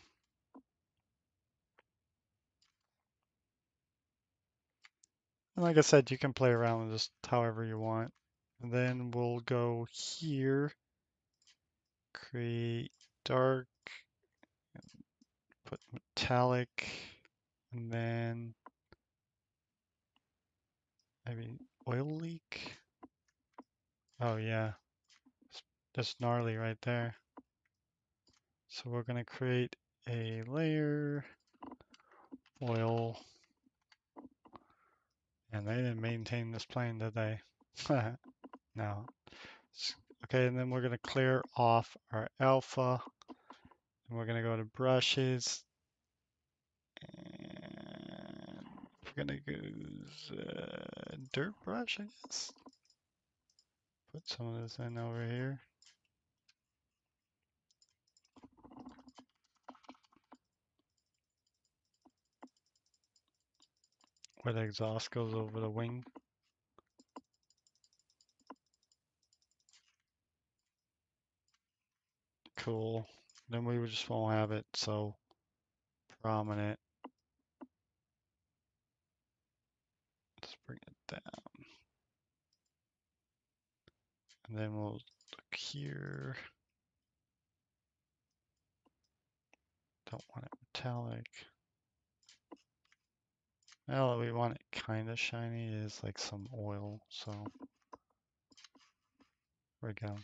And like I said, you can play around with this however you want. And then we'll go here, create dark, put metallic, and then maybe oil leak. Oh yeah, that's gnarly right there. So we're gonna create a layer, oil, and they didn't maintain this plane, did they? No. Okay, and then we're gonna clear off our alpha, and we're gonna go to brushes, and we're gonna use dirt brush, I guess. Put some of this in over here. where the exhaust goes over the wing. Cool. Then we just won't have it so prominent. Let's bring it down. And then we'll look here. Don't want it metallic. Well, we want it kind of shiny. It is like some oil, so there we go.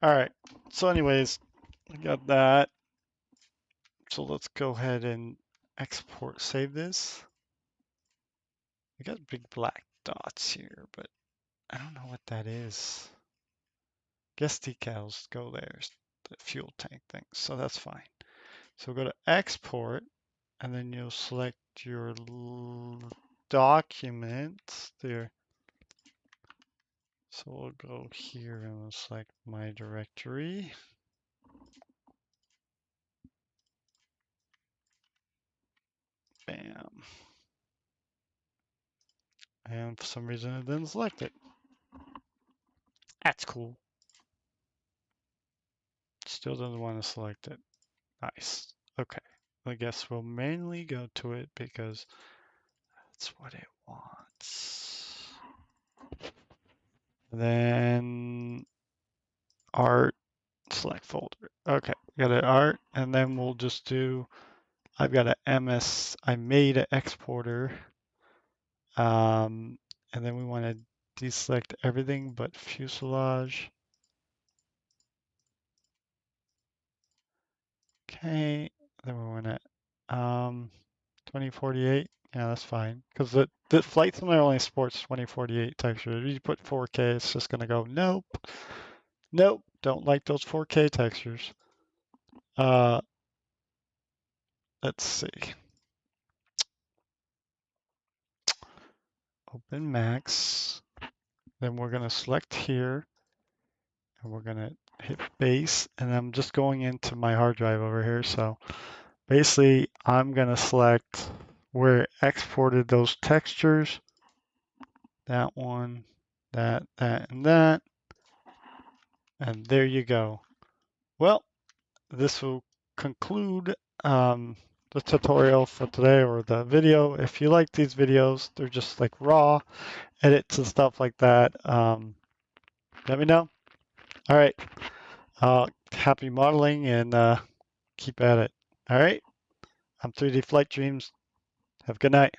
All right. So anyways, I got that. So let's go ahead and export, save this. I got big black dots here, but I don't know what that is. Guess decals go there, the fuel tank thing, so that's fine. So go to export, and then you'll select your document there. So we'll go here and we'll select my directory. Bam. And for some reason it didn't select it. That's cool. Still doesn't want to select it. Nice. Okay. I guess we'll mainly go to it because that's what it wants. Then art, select folder. Okay, got an art, and then we'll just do, I've got a MS, I made an exporter. And then we want to deselect everything but fuselage. Okay, then we want to 2048. Yeah, that's fine because the flight simulator only supports 2048 texture. If you put 4K, it's just gonna go nope, nope. Don't like those 4K textures. Uh, let's see. Open Max. Then we're gonna select here, and we're gonna hit base, and I'm just going into my hard drive over here. So basically, I'm gonna select where it exported those textures. That one, that, and that. And there you go. Well, this will conclude the tutorial for today, or the video. If you like these videos, they're just like raw edits and stuff like that. Let me know. All right. Happy modeling, and keep at it. All right. I'm 3D Flight Dreams. Have a good night.